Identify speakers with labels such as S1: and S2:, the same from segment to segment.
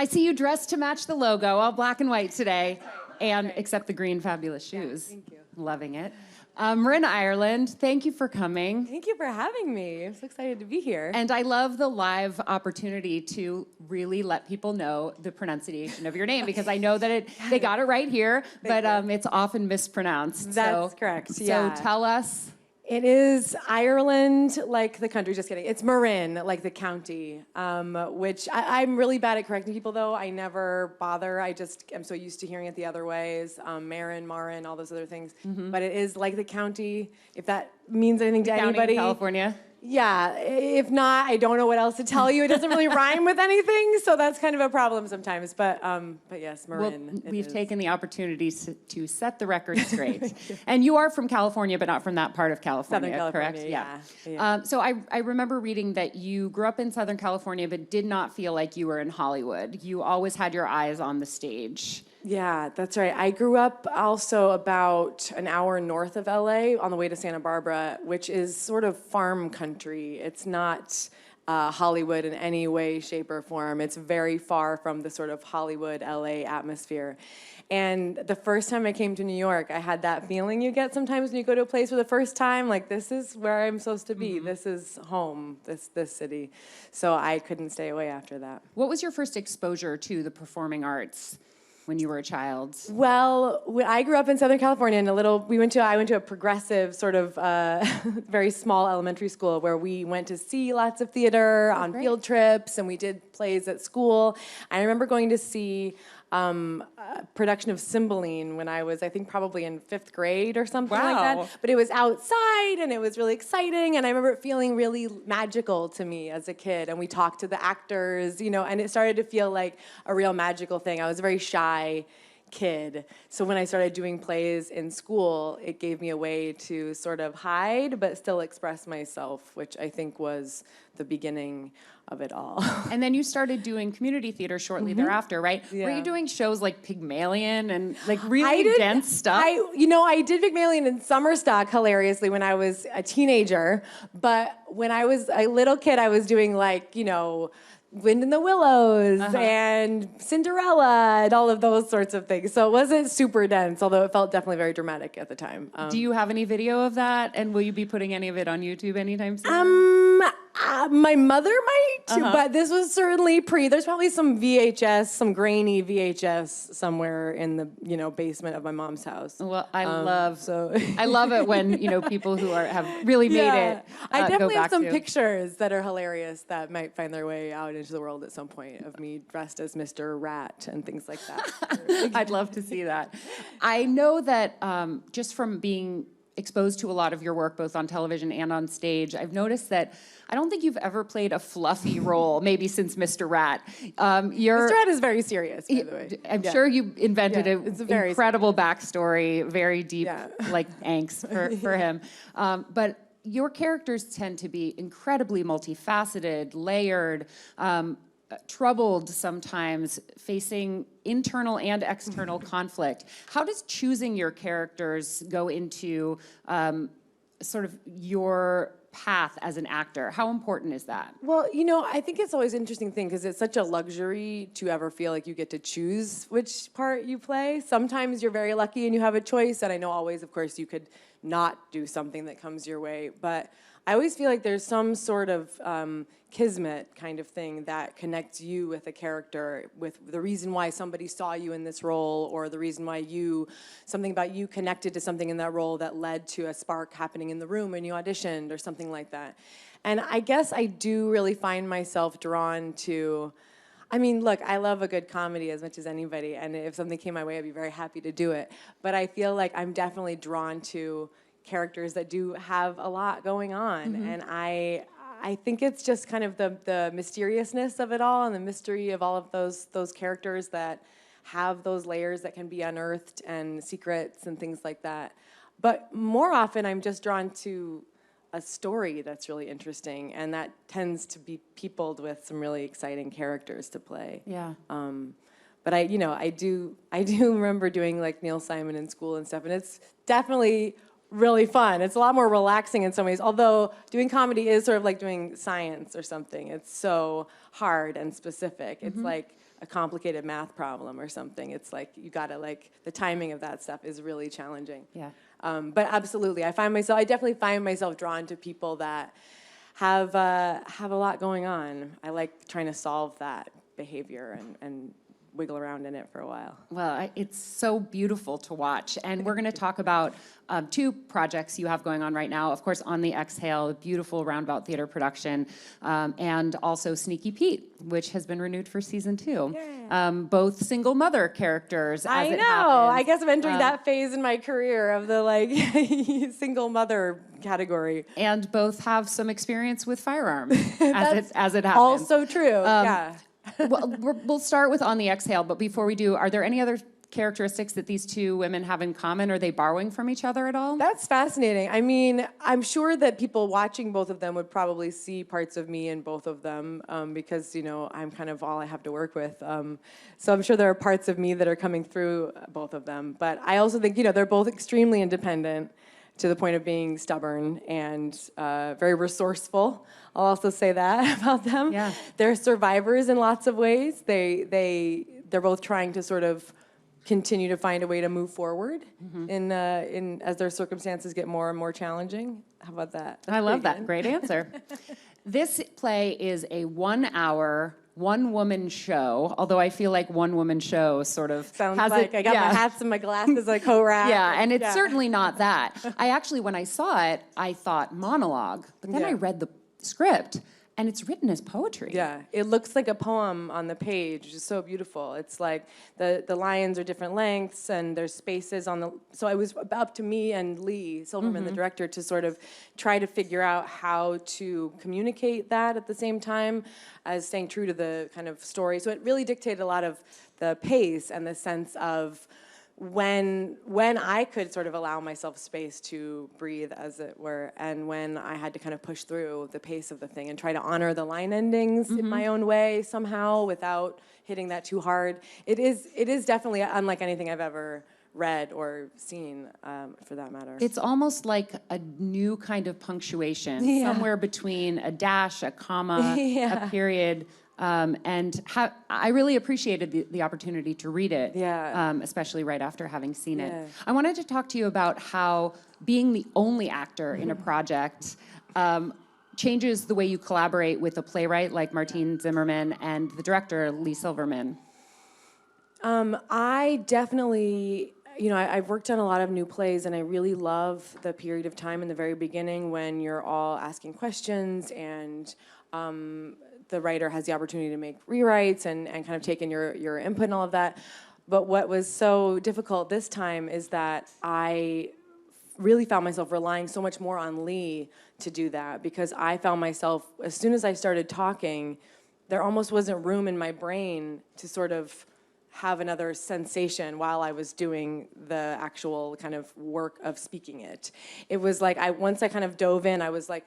S1: I see you dressed to match the logo, all black and white today, and except the green fabulous shoes.
S2: Yeah, thank you.
S1: Loving it. Marin, Ireland, thank you for coming.
S2: Thank you for having me. I'm so excited to be here.
S1: And I love the live opportunity to really let people know the pronunciation of your name, because I know that they got it right here, but it's often mispronounced.
S2: That's correct, yeah.
S1: So tell us.
S2: It is Ireland, like the country, just kidding. It's Marin, like the county, which I'm really bad at correcting people, though. I never bother. I just am so used to hearing it the other ways. Marin, all those other things. But it is like the county, if that means anything to anybody.
S1: County in California.
S2: Yeah, if not, I don't know what else to tell you. It doesn't really rhyme with anything, so that's kind of a problem sometimes. But yes, Marin.
S1: Well, we've taken the opportunity to set the record straight. And you are from California, but not from that part of California,
S2: Southern California,
S1: correct?
S2: yeah.
S1: So I remember reading that you grew up in Southern California, but did not feel like you were in Hollywood. You always had your eyes on the stage.
S2: Yeah, that's right. I grew up also about an hour north of LA on the way to Santa Barbara, which is sort of farm country. It's not Hollywood in any way, shape, or form. It's very far from the sort of Hollywood, LA atmosphere. And the first time I came to New York, I had that feeling you get sometimes when you go to a place for the first time, like, this is where I'm supposed to be. This is home, this city. So I couldn't stay away after that.
S1: What was your first exposure to the performing arts when you were a child?
S2: Well, I grew up in Southern California in I went to a progressive sort of very small elementary school where we went to see lots of theater on field trips, and we did plays at school. I remember going to see a production of Cymbeline when I was, I think, probably in 5th grade or something like that. But it was outside, and it was really exciting, and I remember it feeling really magical to me as a kid. And we talked to the actors, and it started to feel like a real magical thing. I was a very shy kid. So when I started doing plays in school, it gave me a way to sort of hide but still express myself, which I think was the beginning of it all.
S1: And then you started doing community theater shortly thereafter, right?
S2: Yeah.
S1: Were you doing shows like Pygmalion and like really dense stuff?
S2: I did Pygmalion in summer stock, hilariously, when I was a teenager. But when I was a little kid, I was doing Wind in the Willows and Cinderella and all of those sorts of things. So it wasn't super dense, although it felt definitely very dramatic at the time.
S1: Do you have any video of that? And will you be putting any of it on YouTube anytime soon?
S2: My mother might, but this was certainly there's probably some VHS, some grainy VHS somewhere in the, basement of my mom's house.
S1: Well, I love it when, people who have really made it.
S2: I definitely have some
S1: to.
S2: pictures that are hilarious that might find their way out into the world at some point of me dressed as Mr. Rat and things like that.
S1: I'd love to see that. I know that just from being exposed to a lot of your work, both on television and on stage, I've noticed that I don't think you've ever played a fluffy role, maybe since Mr. Rat.
S2: Mr. Rat is very serious, by the way.
S1: I'm sure you invented an incredible backstory, very deep, angst for him. But your characters tend to be incredibly multifaceted, layered, troubled sometimes, facing internal and external conflict. How does choosing your characters go into sort of your path as an actor? How important is that?
S2: Well, I think it's always an interesting thing because it's such a luxury to ever feel like you get to choose which part you play. Sometimes you're very lucky and you have a choice, and I know always, of course, you could not do something that comes your way, but I always feel like there's some sort of kismet kind of thing that connects you with a character, with the reason why somebody saw you in this role, or the reason why something about you connected to something in that role that led to a spark happening in the room when you auditioned or something like that. And I guess I do really find myself drawn to, look, I love a good comedy as much as anybody, and if something came my way, I'd be very happy to do it. But I feel like I'm definitely drawn to characters that do have a lot going on, and I think it's just kind of the mysteriousness of it all, and the mystery of all of those characters that have those layers that can be unearthed and secrets and things like that. But more often, I'm just drawn to a story that's really interesting, and that tends to be peopled with some really exciting characters to play.
S1: Yeah.
S2: But I do remember doing Neil Simon in school and stuff, and it's definitely really fun. It's a lot more relaxing in some ways, although doing comedy is sort of like doing science or something. It's so hard and specific. It's like a complicated math problem or something. It's like you gotta the timing of that stuff is really challenging.
S1: Yeah.
S2: But absolutely, I definitely find myself drawn to people that have a lot going on. I like trying to solve that behavior and wiggle around in it for a while.
S1: Well, it's so beautiful to watch. And we're going to talk about 2 projects you have going on right now. Of course, On the Exhale, a beautiful roundabout theater production, and also Sneaky Pete, which has been renewed for season 2. Both single mother characters, as it happens.
S2: I guess I'm entering that phase in my career of the single mother category.
S1: And both have some experience with firearms, as it happens.
S2: Also true, yeah.
S1: Well, we'll start with On the Exhale, but before we do, are there any other characteristics that these 2 women have in common? Are they borrowing from each other at all?
S2: That's fascinating. I mean, I'm sure that people watching both of them would probably see parts of me in both of them because, I'm kind of all I have to work with. So I'm sure there are parts of me that are coming through both of them. But I also think, they're both extremely independent to the point of being stubborn and very resourceful. I'll also say that about them.
S1: Yeah.
S2: They're survivors in lots of ways. They're both trying to sort of continue to find a way to move forward in as their circumstances get more and more challenging. How about that?
S1: I love that. Great answer. This play is a 1-hour, one-woman show, although I feel like one-woman show sort of
S2: sounds like I got my hats and my glasses, I co-wrap.
S1: Yeah, and it's certainly not that. I actually, when I saw it, I thought monologue, but then I read the script, and it's written as poetry.
S2: Yeah, it looks like a poem on the page. It's so beautiful. It's like the lines are different lengths, and there's spaces on the... So it was up to me and Lee Silverman, the director, to sort of try to figure out how to communicate that at the same time as staying true to the kind of story. So it really dictated a lot of the pace and the sense of when I could sort of allow myself space to breathe, as it were, and when I had to kind of push through the pace of the thing and try to honor the line endings in my own way somehow without hitting that too hard. It is definitely unlike anything I've ever read or seen, for that matter.
S1: It's almost like a new kind of punctuation, somewhere between a dash, a comma, a period. I really appreciated the opportunity to read it, especially right after having seen it. I wanted to talk to you about how being the only actor in a project changes the way you collaborate with a playwright like Martine Zimmerman and the director, Lee Silverman.
S2: I definitely... I've worked on a lot of new plays, and I really love the period of time in the very beginning when you're all asking questions and the writer has the opportunity to make rewrites and kind of take in your input and all of that. But what was so difficult this time is that I really found myself relying so much more on Lee to do that, because I found myself, as soon as I started talking, there almost wasn't room in my brain to sort of have another sensation while I was doing the actual kind of work of speaking it. It was like once I kind of dove in, it was like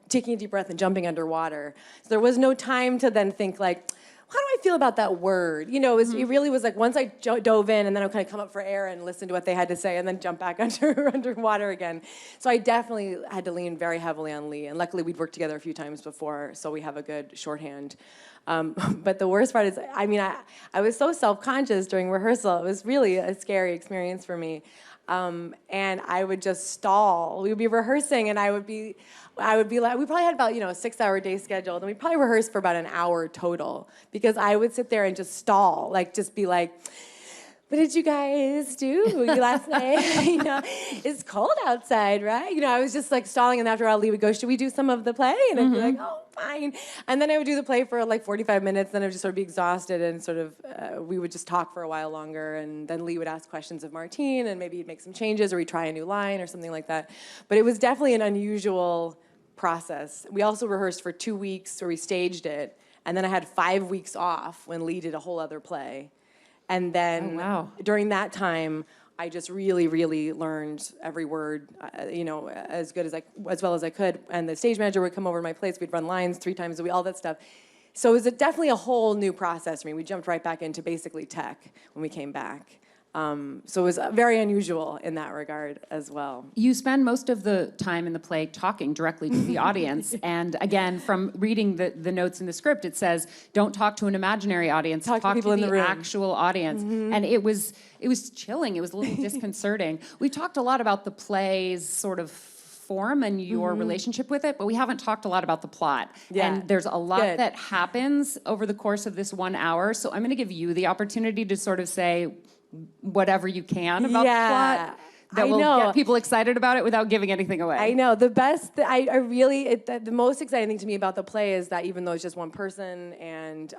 S2: taking a deep breath and jumping underwater. So there was no time to then think like, how do I feel about that word? It really was like once I dove in, and then I would kind of come up for air and listen to what they had to say and then jump back underwater again. So I definitely had to lean very heavily on Lee, and luckily we'd worked together a few times before, so we have a good shorthand. But the worst part is, I was so self-conscious during rehearsal. It was really a scary experience for me. And I would just stall. We would be rehearsing, and I would be like, we probably had about, a 6-hour day scheduled, and we probably rehearsed for about an hour total, because I would sit there and just stall, just be like, what did you guys do last night? It's cold outside, right? I was just like stalling, and after a while, Lee would go, should we do some of the play? And I'd be like, oh, fine. And then I would do the play for like 45 minutes, then I would just sort of be exhausted, and sort of, we would just talk for a while longer, and then Lee would ask questions of Martine, and maybe he'd make some changes, or he'd try a new line or something like that. But it was definitely an unusual process. We also rehearsed for 2 weeks, where we staged it, and then I had 5 weeks off when Lee did a whole other play. And then during that time, I just really, really learned every word, as well as I could. And the stage manager would come over to my place. We'd run lines 3 times a week, all that stuff. So it was definitely a whole new process for me. We jumped right back into basically tech when we came back. So it was very unusual in that regard as well.
S1: You spend most of the time in the play talking directly to the audience. And again, from reading the notes in the script, it says, don't talk to an imaginary audience, talk to
S2: people in the room.
S1: actual audience. And it was chilling, it was a little disconcerting. We talked a lot about the play's sort of form and your relationship with it, but we haven't talked a lot about the plot.
S2: Yeah.
S1: And there's a lot that happens over the course of this 1 hour. So I'm gonna give you the opportunity to sort of say whatever you can about the plot that will get people excited about it without giving anything away.
S2: I know. The best, I really, the most exciting thing to me about the play is that even though it's just one person and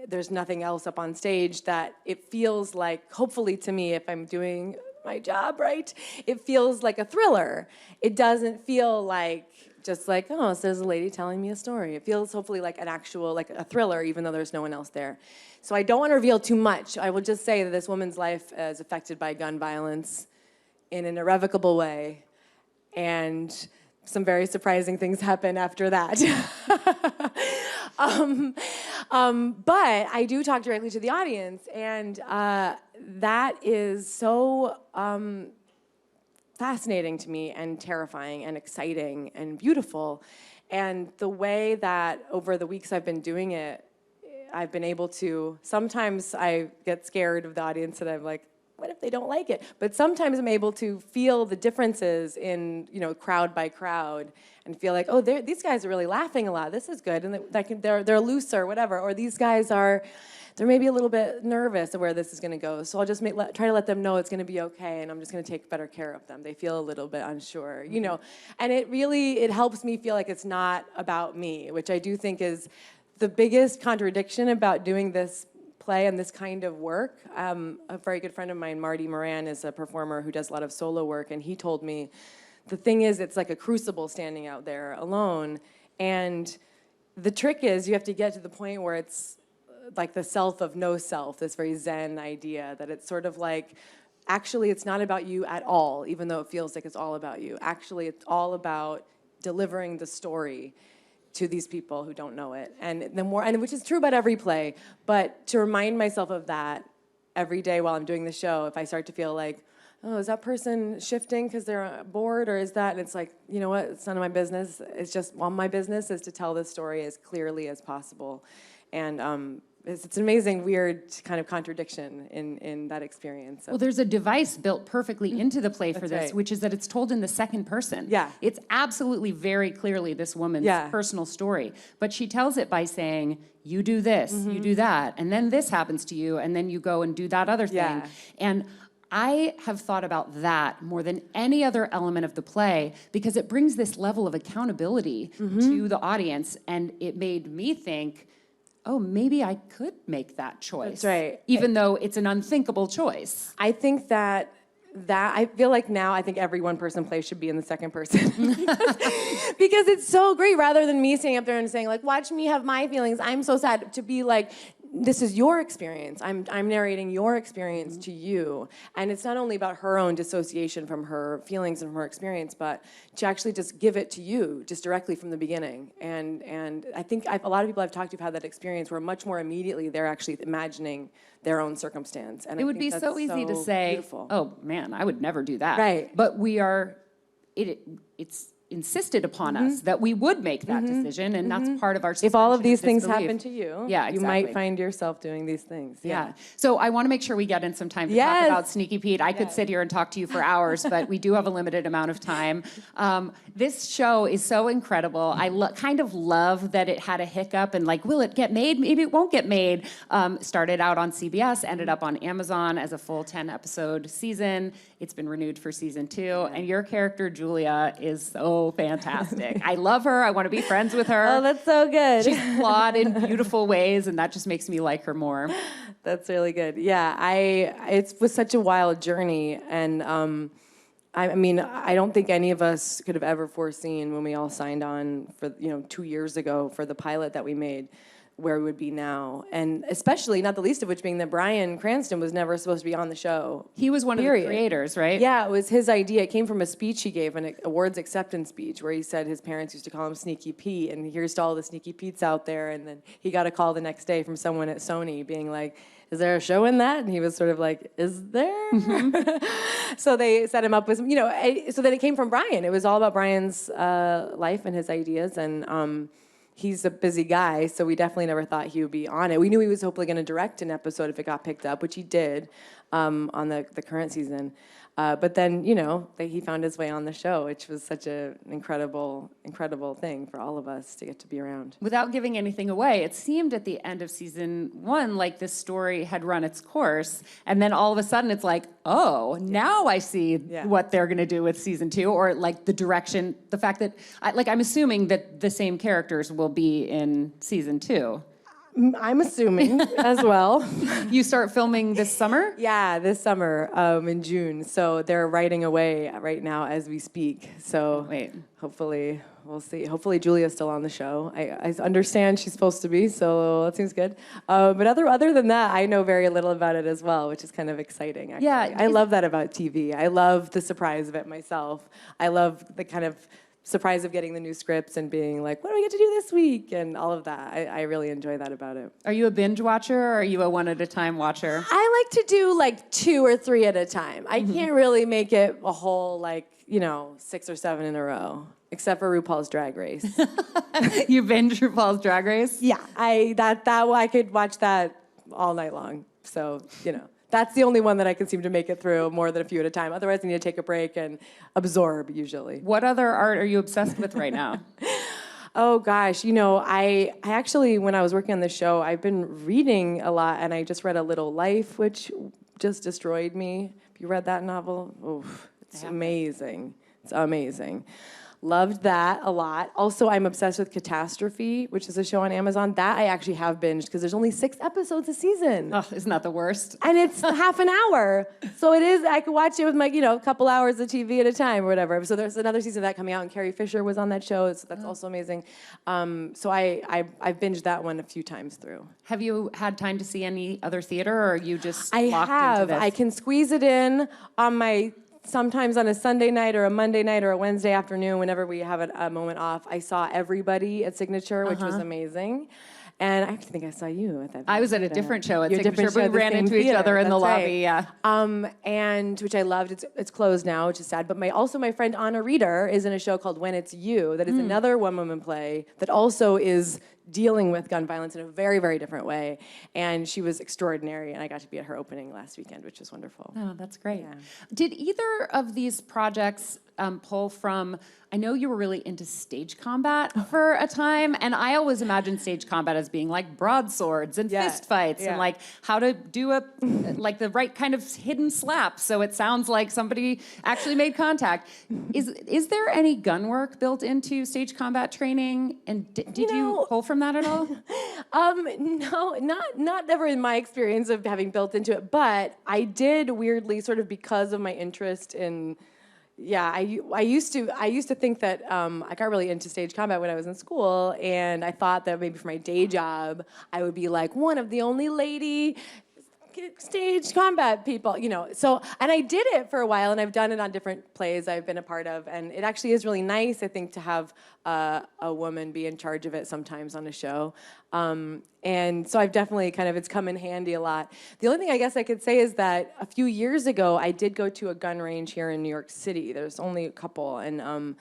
S2: there's nothing else up on stage, that it feels like, hopefully to me, if I'm doing my job right, it feels like a thriller. It doesn't feel like just like, oh, so there's a lady telling me a story. It feels hopefully like an actual, like a thriller, even though there's no one else there. So I don't want to reveal too much. I will just say that this woman's life is affected by gun violence in an irrevocable way. And some very surprising things happen after that. But I do talk directly to the audience, and that is so fascinating to me and terrifying and exciting and beautiful. And the way that over the weeks I've been doing it, I've been able to, sometimes I get scared of the audience and I'm like, what if they don't like it? But sometimes I'm able to feel the differences in, crowd by crowd and feel like, oh, these guys are really laughing a lot. This is good. And they're looser, whatever. Or these guys they're maybe a little bit nervous of where this is going to go. So I'll just try to let them know it's going to be okay, and I'm just going to take better care of them. They feel a little bit unsure, And it helps me feel like it's not about me, which I do think is the biggest contradiction about doing this play and this kind of work. A very good friend of mine, Marin, is a performer who does a lot of solo work, and he told me, the thing is, it's like a crucible standing out there alone, and the trick is you have to get to the point where it's like the self of no self, this very Zen idea that it's sort of like, actually it's not about you at all, even though it feels like it's all about you. Actually, it's all about delivering the story to these people who don't know it. And which is true about every play, but to remind myself of that every day while I'm doing the show, if I start to feel like, oh, is that person shifting because they're bored, or is that, and it's like, you know what, it's none of my business. It's just, well, my business is to tell this story as clearly as possible. And it's an amazing, weird kind of contradiction in that experience.
S1: Well, there's a device built perfectly into the play for this, which is that it's told in the second person.
S2: Yeah.
S1: It's absolutely very clearly this woman's personal story. But she tells it by saying, you do this, you do that, and then this happens to you, and then you go and do that other thing.
S2: Yeah.
S1: And I have thought about that more than any other element of the play because it brings this level of accountability to the audience, and it made me think, oh, maybe I could make that choice.
S2: That's right.
S1: Even though it's an unthinkable choice.
S2: I think that I feel like now I think every one-person play should be in the second person. Because it's so great, rather than me sitting up there and saying, like, watch me have my feelings, I'm so sad, to be like, this is your experience. I'm narrating your experience to you. And it's not only about her own dissociation from her feelings and from her experience, but to actually just give it to you, just directly from the beginning. And I think a lot of people I've talked to have had that experience where much more immediately they're actually imagining their own circumstance. And
S1: it would be so easy to say, beautiful. Oh man, I would never do that.
S2: Right.
S1: But it's insisted upon us that we would make that decision, and that's part of our suspension
S2: if all of these
S1: of
S2: things
S1: disbelief.
S2: happen to you,
S1: exactly.
S2: you might find yourself doing these things.
S1: Yeah. So I want to make sure we get in some time to talk about Sneaky Pete. I could sit here and talk to you for hours, but we do have a limited amount of time. This show is so incredible. I kind of love that it had a hiccup and like, will it get made? Maybe it won't get made. Started out on CBS, ended up on Amazon as a full 10-episode season. It's been renewed for season 2, and your character, Julia, is so fantastic. I love her. I want to be friends with her.
S2: Oh, that's so good.
S1: She's flawed in beautiful ways, and that just makes me like her more.
S2: That's really good. Yeah, it was such a wild journey, and I mean, I don't think any of us could have ever foreseen when we all signed on for 2 years ago for the pilot that we made, where we would be now. And especially, not the least of which being that Bryan Cranston was never supposed to be on the show.
S1: He was one of the creators, right?
S2: Yeah, it was his idea. It came from a speech he gave, an awards acceptance speech, where he said his parents used to call him Sneaky Pete, and here's to all the Sneaky Petes out there. And then he got a call the next day from someone at Sony being like, is there a show in that? And he was sort of like, is there? So they set him up with, so then it came from Brian. It was all about Brian's life and his ideas, and he's a busy guy, so we definitely never thought he would be on it. We knew he was hopefully going to direct an episode if it got picked up, which he did on the current season. But then, he found his way on the show, which was such an incredible thing for all of us to get to be around.
S1: Without giving anything away, it seemed at the end of season 1 like this story had run its course, and then all of a sudden it's like, oh, now I see what they're going to do with season 2, or like the direction, the fact that, I'm assuming that the same characters will be in season 2.
S2: I'm assuming as well.
S1: You start filming this summer?
S2: Yeah, this summer in June. So they're writing away right now as we speak. So hopefully we'll see. Hopefully Julia's still on the show. I understand she's supposed to be, so that seems good. But other than that, I know very little about it as well, which is kind of exciting. Actually.
S1: Yeah,
S2: I love that about TV. I love the surprise of it myself. I love the kind of surprise of getting the new scripts and being like, what do we get to do this week? And all of that. I really enjoy that about it.
S1: Are you a binge watcher or are you a one-at-a-time watcher?
S2: I like to do like 2 or 3 at a time. I can't really make it a whole 6 or 7 in a row, except for RuPaul's Drag Race.
S1: You binge RuPaul's Drag Race?
S2: Yeah, I could watch that all night long. So, that's the only one that I can seem to make it through more than a few at a time. Otherwise, I need to take a break and absorb, usually.
S1: What other art are you obsessed with right now?
S2: Oh, gosh. I actually, when I was working on the show, I've been reading a lot, and I just read A Little Life, which just destroyed me. Have you read that novel? Oof, it's amazing. It's amazing. Loved that a lot. Also, I'm obsessed with Catastrophe, which is a show on Amazon. That I actually have binged because there's only 6 episodes a season.
S1: Oh, isn't that the worst?
S2: And it's half an hour. So it is, I could watch it with my, a couple hours of TV at a time or whatever. So there's another season of that coming out, and Carrie Fisher was on that show. So that's also amazing. So I've binged that one a few times through.
S1: Have you had time to see any other theater, or are you just
S2: I
S1: locked
S2: have.
S1: into this?
S2: I can squeeze it in on sometimes on a Sunday night or a Monday night or a Wednesday afternoon, whenever we have a moment off. I saw Everybody at Signature, which was amazing. And I actually think I saw you at that.
S1: I was at a different show at Signature,
S2: different show
S1: but
S2: at
S1: we
S2: the
S1: ran
S2: same
S1: into each
S2: theater.
S1: other in the
S2: That's
S1: lobby,
S2: right.
S1: yeah.
S2: And which I loved. It's closed now, which is sad. But my friend Anna Reeder is in a show called When It's You, that is another one-woman play that also is dealing with gun violence in a very, very different way. And she was extraordinary, and I got to be at her opening last weekend, which was wonderful.
S1: Oh, that's great.
S2: Yeah.
S1: Did either of these projects pull from, I know you were really into stage combat for a time, and I always imagined stage combat as being like broadswords and fist fights and like how to do the right kind of hidden slap so it sounds like somebody actually made contact. Is there any gun work built into stage combat training? And did you pull from that at all?
S2: No, not ever in my experience of having built into it, but I did weirdly, sort of because of my interest in. Yeah, I used to think that I got really into stage combat when I was in school, and I thought that maybe for my day job I would be like one of the only lady stage combat people, So, and I did it for a while, and I've done it on different plays I've been a part of, and it actually is really nice, I think, to have a woman be in charge of it sometimes on a show. And so I've definitely it's come in handy a lot. The only thing I guess I could say is that a few years ago, I did go to a gun range here in New York City. There's only a couple, and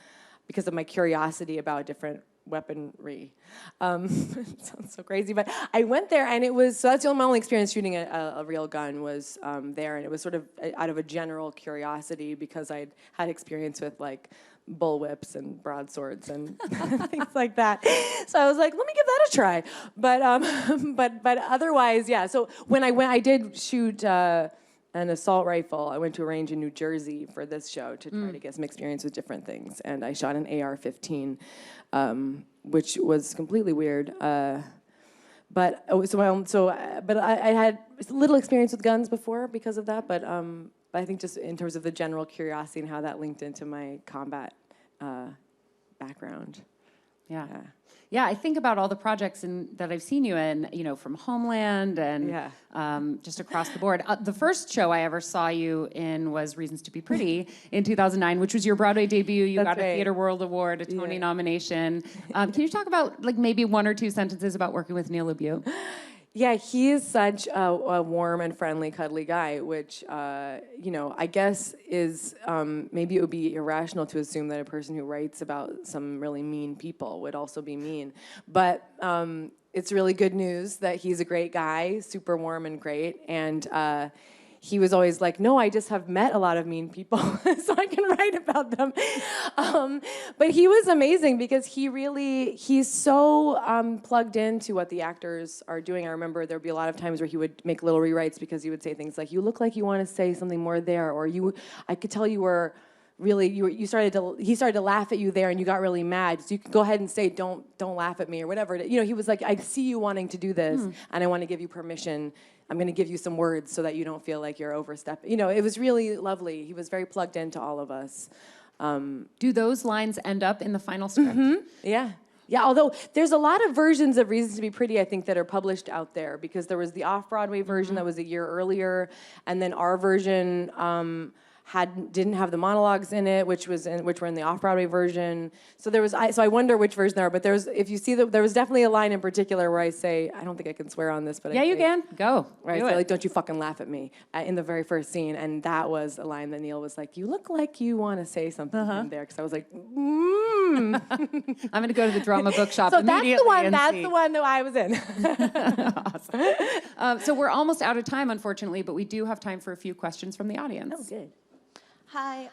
S2: because of my curiosity about different weaponry. It sounds so crazy, but I went there, and so that's my only experience shooting a real gun was there, and it was sort of out of a general curiosity because I'd had experience with bullwhips and broadswords and things like that. So I was like, let me give that a try. But otherwise, yeah. So when I did shoot an assault rifle. I went to a range in New Jersey for this show to try to get some experience with different things, and I shot an AR-15, which was completely weird. But I had little experience with guns before because of that. But I think just in terms of the general curiosity and how that linked into my combat background.
S1: Yeah, I think about all the projects that I've seen you in, from Homeland and just across the board. The first show I ever saw you in was Reasons to Be Pretty in 2009, which was your Broadway debut. You got a Theater World Award, a Tony nomination. Can you talk about maybe 1 or 2 sentences about working with Neil LaBute?
S2: Yeah, he is such a warm and friendly, cuddly guy, which, I guess is maybe it would be irrational to assume that a person who writes about some really mean people would also be mean. But it's really good news that he's a great guy, super warm and great. And he was always like, no, I just have met a lot of mean people, so I can write about them. But he was amazing because he's so plugged into what the actors are doing. I remember there'd be a lot of times where he would make little rewrites because he would say things like, you look like you want to say something more there, or I could tell you were really, he started to laugh at you there and you got really mad. So you can go ahead and say, don't laugh at me or whatever. He was like, I see you wanting to do this and I want to give you permission. I'm going to give you some words so that you don't feel like you're overstepping. It was really lovely. He was very plugged into all of us.
S1: Do those lines end up in the final script?
S2: Mm-hmm. Yeah. Yeah, although there's a lot of versions of Reasons to Be Pretty, I think, that are published out there, because there was the off-Broadway version that was a year earlier, and then our version didn't have the monologues in it, which were in the off-Broadway version. So I wonder which version there are. But there was definitely a line in particular where I say, I don't think I can swear on this, but
S1: yeah, you can go.
S2: Right, so like, don't you fucking laugh at me in the very first scene, and that was a line that Neil was like, you look like you want to say something in there, because I was like, I'm
S1: gonna go to the drama bookshop
S2: so
S1: immediately.
S2: That's the one that I was in.
S1: Awesome. So we're almost out of time, unfortunately, but we do have time for a few questions from the audience.
S2: Oh, good.
S3: Hi.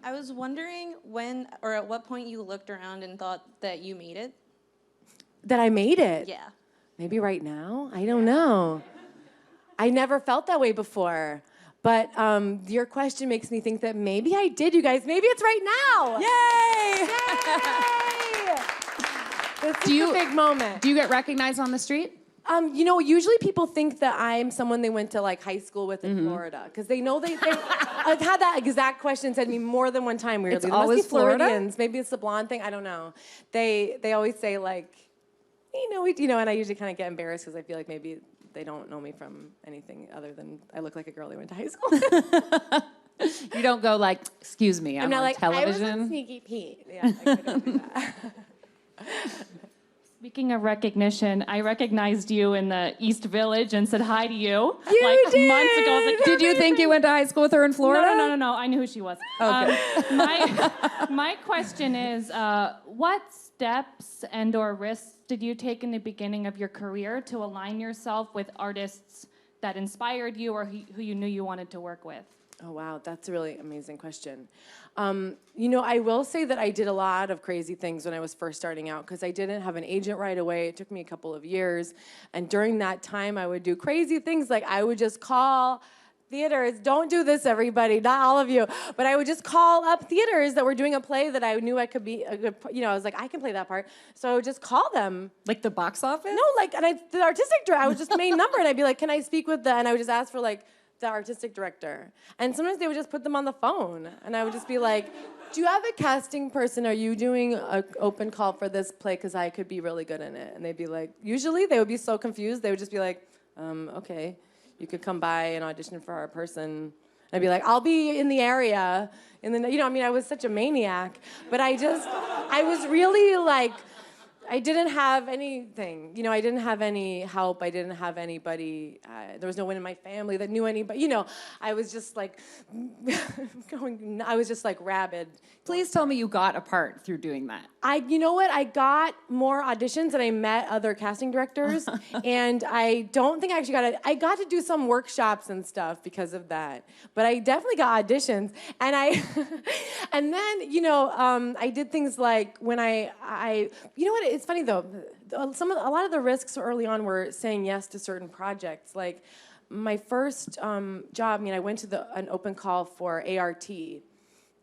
S3: I was wondering when or at what point you looked around and thought that you made it.
S2: That I made it?
S3: Yeah.
S2: Maybe right now? I don't know. I never felt that way before. But your question makes me think that maybe I did, you guys. Maybe it's right now.
S1: Yay!
S2: This is a big moment.
S1: Do you get recognized on the street?
S2: Usually people think that I'm someone they went to like high school with in Florida, because they know I've had that exact question said to me more than one time. Weirdly,
S1: It's
S2: they
S1: always
S2: must be
S1: Florida?
S2: Floridians. Maybe it's the blonde thing. I don't know. They always say like, and I usually kind of get embarrassed because I feel like maybe they don't know me from anything other than I look like a girl they went to high school with.
S1: You don't go like, excuse me, I'm
S2: not
S1: on
S2: like,
S1: television.
S2: I was on Sneaky Pete. Yeah, I couldn't do that.
S4: Speaking of recognition, I recognized you in the East Village and said hi to you.
S2: You did!
S4: Months ago. I was like,
S1: Did you think you went to high school with her in Florida?
S4: No. I knew who she was.
S1: Okay.
S4: My question is, what steps and/or risks did you take in the beginning of your career to align yourself with artists that inspired you or who you knew you wanted to work with?
S2: Oh, wow, that's a really amazing question. I will say that I did a lot of crazy things when I was first starting out, because I didn't have an agent right away. It took me a couple of years. And during that time, I would do crazy things, like I would just call theaters. Don't do this, everybody, not all of you. But I would just call up theaters that were doing a play that I knew I could be a good, I was like, I can play that part. So I would just call them.
S1: Like the box office?
S2: No, the artistic director, I would just main number, and I'd be like, can I speak with and I would just ask for the artistic director. And sometimes they would just put them on the phone. And I would just be like, do you have a casting person? Are you doing an open call for this play? Because I could be really good in it. And they'd be like, usually they would be so confused. They would just be like, okay, you could come by and audition for our person. And I'd be like, I'll be in the area. And then, I was such a maniac. But I was really like, I didn't have anything. I didn't have any help. I didn't have anybody. There was no one in my family that knew anybody. I was just like I was just like rabid.
S1: Please tell me you got a part through doing that.
S2: You know what? I got more auditions and I met other casting directors. And I don't think I actually I got to do some workshops and stuff because of that. But I definitely got auditions. And and then, I did things like when you know what? It's funny though. A lot of the risks early on were saying yes to certain projects. Like my first job, I went to an open call for ART,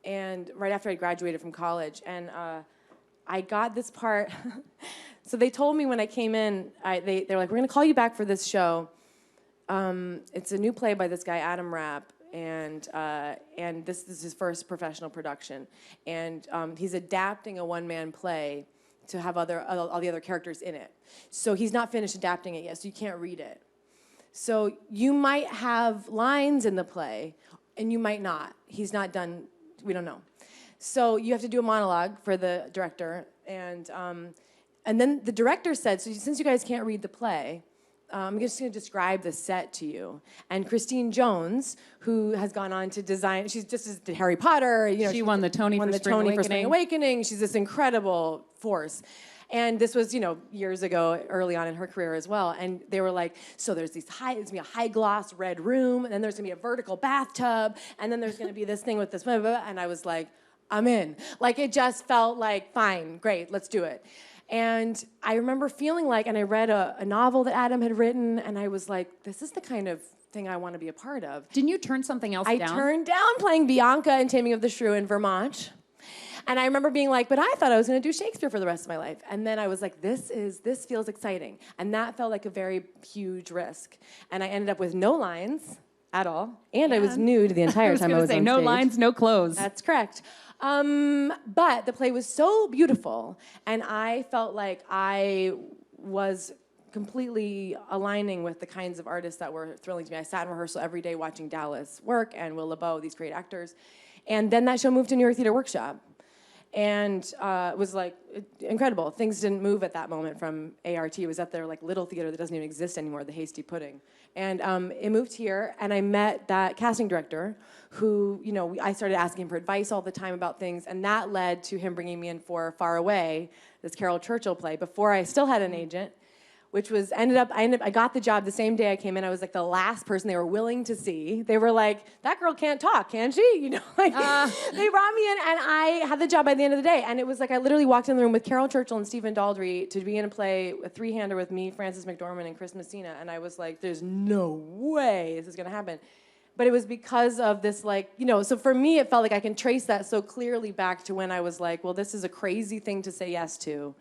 S2: and right after I graduated from college, and I got this part. So they told me when I came in, they're like, we're gonna call you back for this show. It's a new play by this guy Adam Rapp, and this is his first professional production, and he's adapting a one-man play to have all the other characters in it. So he's not finished adapting it yet, so you can't read it. So you might have lines in the play, and you might not. He's not done, we don't know. So you have to do a monologue for the director, and then the director said, so since you guys can't read the play, I'm just going to describe the set to you. And Christine Jones, who has gone on to design, she's just did Harry Potter.
S1: She won the Tony for Spring
S2: Awakening. She's this incredible force. And this was, years ago, early on in her career as well. And they were like, so there's it's gonna be a high gloss red room, and then there's gonna be a vertical bathtub, and then there's gonna be this thing with this, blah, blah, blah. And I was like, I'm in. Like, it just felt like, fine, great, let's do it. And I remember feeling like, and I read a novel that Adam had written, and I was like, this is the kind of thing I want to be a part of.
S1: Didn't you turn something else down?
S2: I turned down playing Bianca in Taming of the Shrew in Vermont. And I remember being like, but I thought I was going to do Shakespeare for the rest of my life. And then I was like, this feels exciting. And that felt like a very huge risk. And I ended up with no lines at all. And I was nude the entire time I was on stage.
S1: No lines, no clothes.
S2: That's correct. But the play was so beautiful, and I felt like I was completely aligning with the kinds of artists that were thrilling to me. I sat in rehearsal every day watching Dallas work and Will LeBeau, these great actors. And then that show moved to New York Theater Workshop. And it was like incredible. Things didn't move at that moment from ART. It was at their like little theater that doesn't even exist anymore, the Hasty Pudding. And it moved here, and I met that casting director who, I started asking for advice all the time about things, and that led to him bringing me in for Far Away, this Carol Churchill play, before I still had an agent, which was, I got the job the same day I came in. I was like the last person they were willing to see. They were like, that girl can't talk, can she? They brought me in, and I had the job by the end of the day. And it was like I literally walked in the room with Carol Churchill and Stephen Daldry to be in a play, a three-hander with me, Frances McDormand, and Chris Messina. And I was like, there's no way this is going to happen. But it was because of this, so for me, it felt like I can trace that so clearly back to when I was like, well, this is a crazy thing to say yes to.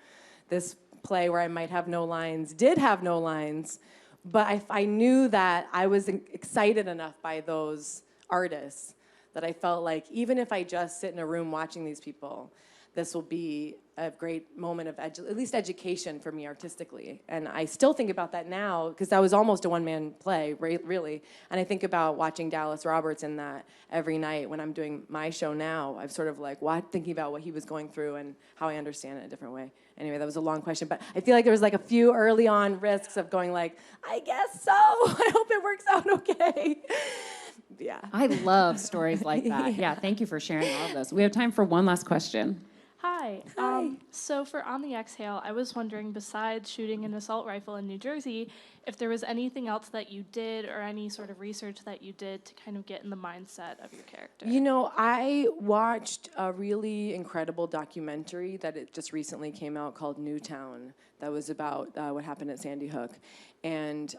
S2: This play where I might have no lines, did have no lines, but I knew that I was excited enough by those artists that I felt like even if I just sit in a room watching these people, this will be a great moment of at least education for me artistically. And I still think about that now, because that was almost a one-man play, really. And I think about watching Dallas Roberts in that every night when I'm doing my show now. I'm sort of like thinking about what he was going through and how I understand it in a different way. Anyway, that was a long question, but I feel like there was like a few early on risks of going like, I guess so. I hope it works out okay. Yeah.
S1: I love stories like that. Yeah, thank you for sharing all of those. We have time for one last question.
S5: Hi. So for On the Exhale, I was wondering, besides shooting an assault rifle in New Jersey, if there was anything else that you did or any sort of research that you did to kind of get in the mindset of your character.
S2: I watched a really incredible documentary that it just recently came out called Newtown that was about what happened at Sandy Hook. And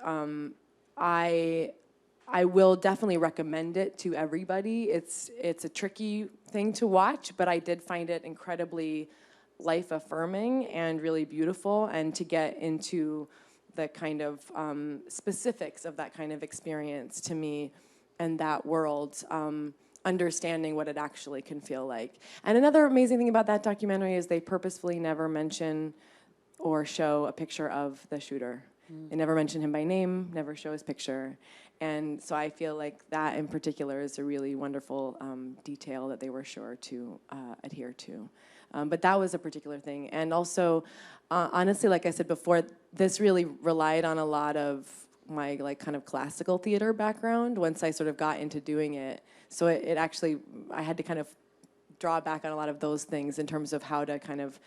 S2: I will definitely recommend it to everybody. It's a tricky thing to watch, but I did find it incredibly life-affirming and really beautiful, and to get into the kind of specifics of that kind of experience to me and that world, understanding what it actually can feel like. And another amazing thing about that documentary is they purposefully never mention or show a picture of the shooter. They never mention him by name, never show his picture. And so I feel like that in particular is a really wonderful detail that they were sure to adhere to. But that was a particular thing. And also, honestly, like I said before, this really relied on a lot of my kind of classical theater background once I sort of got into doing it. So it actually, I had to kind of draw back on a lot of those things in terms of how to kind of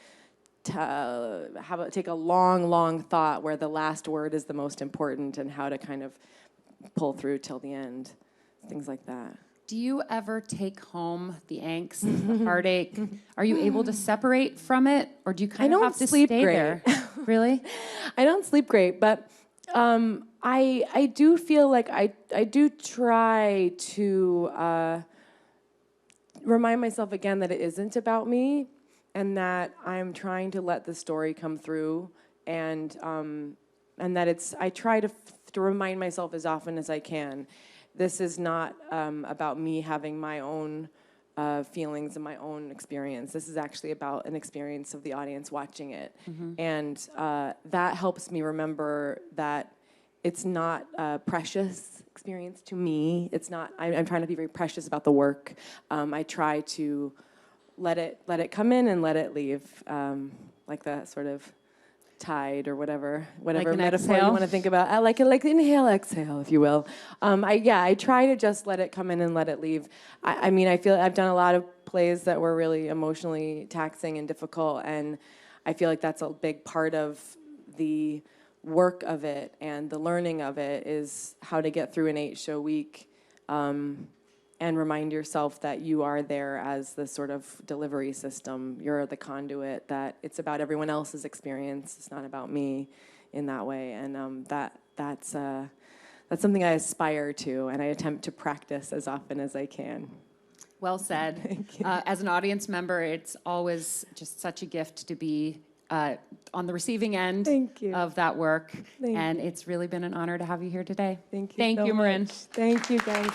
S2: take a long thought where the last word is the most important, and how to kind of pull through till the end, things like that.
S1: Do you ever take home the angst, the heartache? Are you able to separate from it, or do you kind of have to stay there? Really?
S2: I don't sleep great, but I do feel like I do try to remind myself again that it isn't about me, and that I'm trying to let the story come through, and that I try to remind myself as often as I can. This is not about me having my own feelings and my own experience. This is actually about an experience of the audience watching it. Mm-hmm. And that helps me remember that it's not a precious experience to me. It's not, I'm trying to be very precious about the work. I try to let it come in and let it leave, like that sort of tide or whatever
S1: an
S2: metaphor
S1: exhale?
S2: you want to think about. I like inhale, exhale, if you will. I try to just let it come in and let it leave. I mean, I feel I've done a lot of plays that were really emotionally taxing and difficult, and I feel like that's a big part of the work of it and the learning of it is how to get through an 8-show week and remind yourself that you are there as the sort of delivery system. You're the conduit, that it's about everyone else's experience. It's not about me in that way. And that's something I aspire to, and I attempt to practice as often as I can.
S1: Well said.
S2: Thank you.
S1: As an audience member, it's always just such a gift to be on the receiving end
S2: Thank you.
S1: of that work.
S2: Thank
S1: and it's really been an honor to have you here today.
S2: Thank you.
S1: Thank
S2: so
S1: you, Marin.
S2: much. Thank you, guys.